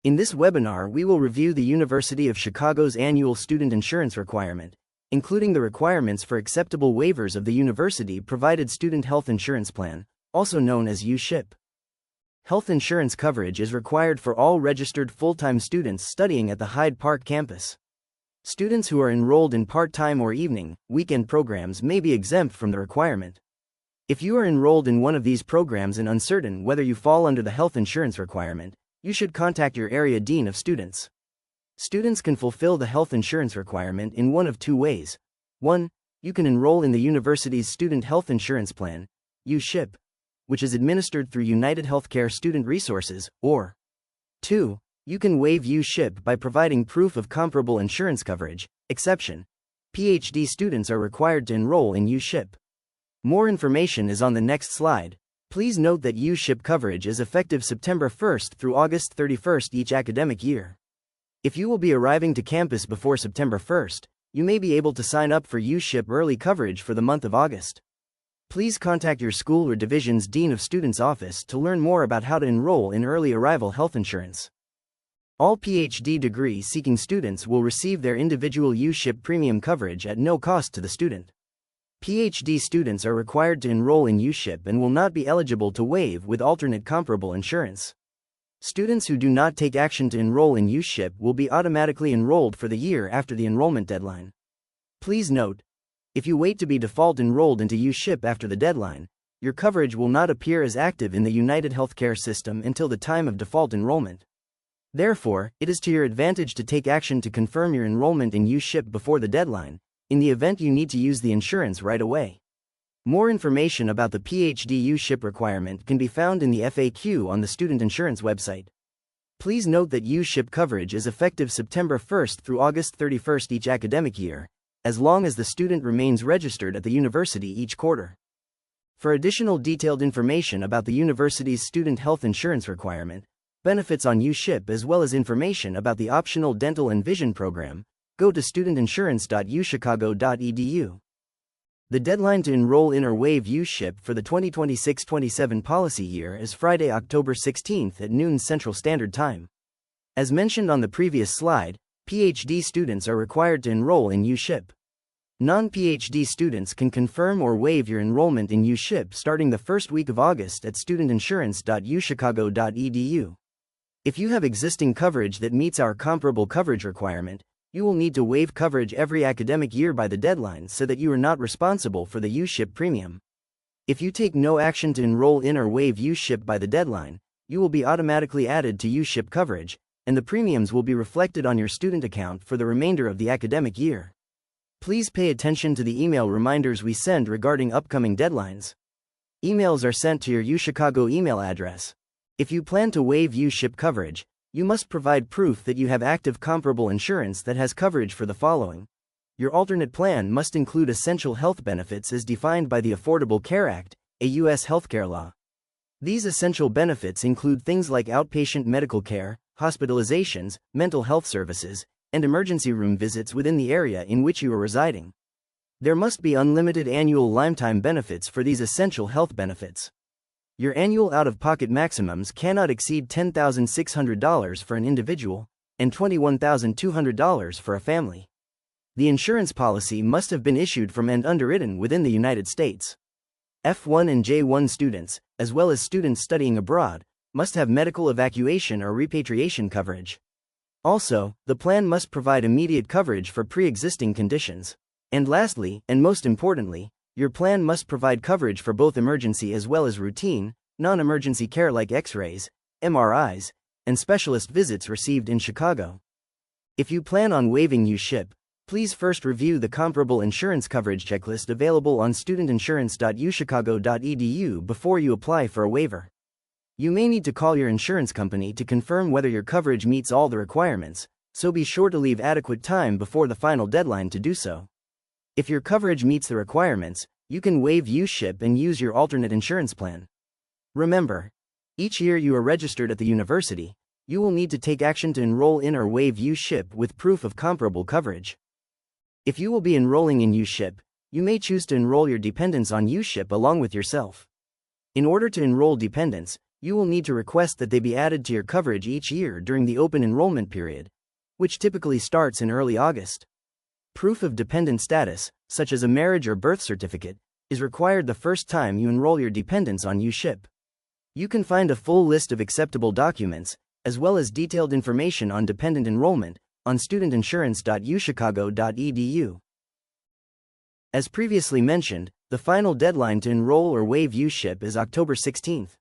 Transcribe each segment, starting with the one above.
In this webinar, we will review the University of Chicago's annual student insurance requirement, including the requirements for acceptable waivers of the university-provided student health insurance plan, also known as USHIP. Health insurance coverage is required for all registered full-time students studying at the Hyde Park campus. Students who are enrolled in part-time or evening, weekend programs may be exempt from the requirement. If you are enrolled in one of these programs and uncertain whether you fall under the health insurance requirement, you should contact your area dean of students. Students can fulfill the health insurance requirement in one of two ways. 1. You can enroll in the university's student health insurance plan, USHIP, which is administered through United Healthcare Student Resources, or 2. You can waive USHIP by providing proof of comparable insurance coverage, exception. PhD students are required to enroll in USHIP. More information is on the next slide. Please note that USHIP coverage is effective September 1st through August 31st each academic year. If you will be arriving to campus before September 1st, you may be able to sign up for USHIP early coverage for the month of August. Please contact your school or division's Dean of Students office to learn more about how to enroll in early arrival health insurance. All PhD degree-seeking students will receive their individual USHIP premium coverage at no cost to the student. PhD students are required to enroll in USHIP and will not be eligible to waive with alternate comparable insurance. Students who do not take action to enroll in USHIP will be automatically enrolled for the year after the enrollment deadline. Please note, if you wait to be default enrolled into USHIP after the deadline, your coverage will not appear as active in the United Healthcare system until the time of default enrollment. Therefore, it is to your advantage to take action to confirm your enrollment in USHIP before the deadline, in the event you need to use the insurance right away. More information about the PhD USHIP requirement can be found in the FAQ on the student insurance website. Please note that USHIP coverage is effective September 1st through August 31st each academic year, as long as the student remains registered at the university each quarter. For additional detailed information about the university's student health insurance requirement, benefits on USHIP as well as information about the optional dental and vision program, go to studentinsurance.uchicago.edu. The deadline to enroll in or waive USHIP for the 2026-27 policy year is Friday, October 16th at noon Central Standard Time. As mentioned on the previous slide, PhD students are required to enroll in USHIP. Non-PhD students can confirm or waive your enrollment in USHIP starting the first week of August at studentinsurance.uchicago.edu. If you have existing coverage that meets our comparable coverage requirement, you will need to waive coverage every academic year by the deadline so that you are not responsible for the USHIP premium. If you take no action to enroll in or waive USHIP by the deadline, you will be automatically added to USHIP coverage, and the premiums will be reflected on your student account for the remainder of the academic year. Please pay attention to the email reminders we send regarding upcoming deadlines. Emails are sent to your UChicago email address. If you plan to waive USHIP coverage, you must provide proof that you have active comparable insurance that has coverage for the following. Your alternate plan must include essential health benefits as defined by the Affordable Care Act, a U.S. healthcare law. These essential benefits include things like outpatient medical care, hospitalizations, mental health services, and emergency room visits within the area in which you are residing. There must be unlimited annual lifetime benefits for these essential health benefits. Your annual out-of-pocket maximums cannot exceed $10,600 for an individual, and $21,200 for a family. The insurance policy must have been issued from and underwritten within the United States. F1 and J1 students, as well as students studying abroad, must have medical evacuation or repatriation coverage. Also, the plan must provide immediate coverage for pre-existing conditions. And lastly, and most importantly, your plan must provide coverage for both emergency as well as routine, non-emergency care like X-rays, MRIs, and specialist visits received in Chicago. If you plan on waiving USHIP, please first review the comparable insurance coverage checklist available on studentinsurance.uchicago.edu before you apply for a waiver. You may need to call your insurance company to confirm whether your coverage meets all the requirements, so be sure to leave adequate time before the final deadline to do so. If your coverage meets the requirements, you can waive USHIP and use your alternate insurance plan. Remember, each year you are registered at the university, you will need to take action to enroll in or waive USHIP with proof of comparable coverage. If you will be enrolling in USHIP, you may choose to enroll your dependents on USHIP along with yourself. In order to enroll dependents, you will need to request that they be added to your coverage each year during the open enrollment period, which typically starts in early August. Proof of dependent status, such as a marriage or birth certificate, is required the first time you enroll your dependents on USHIP. You can find a full list of acceptable documents, as well as detailed information on dependent enrollment, on studentinsurance.uchicago.edu. As previously mentioned, the final deadline to enroll or waive USHIP is October 16th.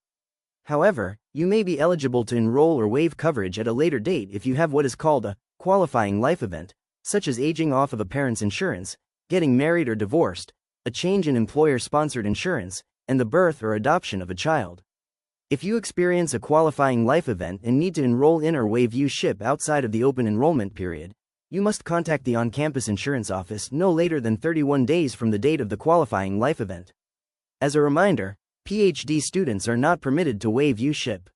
However, you may be eligible to enroll or waive coverage at a later date if you have what is called a qualifying life event, such as aging off of a parent's insurance, getting married or divorced, a change in employer-sponsored insurance, and the birth or adoption of a child. If you experience a qualifying life event and need to enroll in or waive USHIP outside of the open enrollment period, you must contact the on-campus insurance office no later than 31 days from the date of the qualifying life event. As a reminder, PhD students are not permitted to waive USHIP.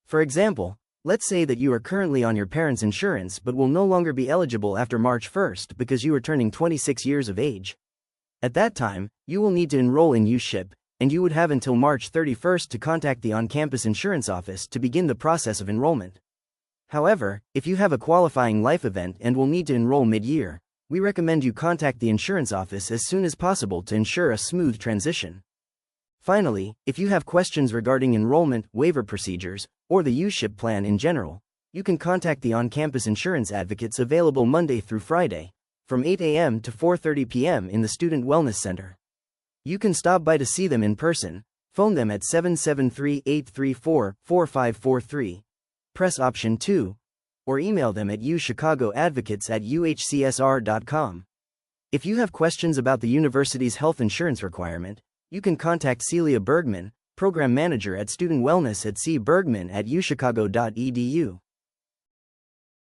For example, let's say that you are currently on your parents' insurance but will no longer be eligible after March 1st because you are turning 26 years of age. At that time, you will need to enroll in USHIP, and you would have until March 31st to contact the on-campus insurance office to begin the process of enrollment. However, if you have a qualifying life event and will need to enroll mid-year, we recommend you contact the insurance office as soon as possible to ensure a smooth transition. Finally, if you have questions regarding enrollment, waiver procedures, or the USHIP plan in general, you can contact the on-campus insurance advocates available Monday through Friday, from 8 a.m. to 4:30 p.m. in the Student Wellness Center. You can stop by to see them in person, phone them at 773-834-4543, press option 2, or email them at uchicagoadvocates@uhcsr.com. If you have questions about the university's health insurance requirement, you can contact Celia Bergman, Program Manager at Student Wellness at cbergman@uchicago.edu.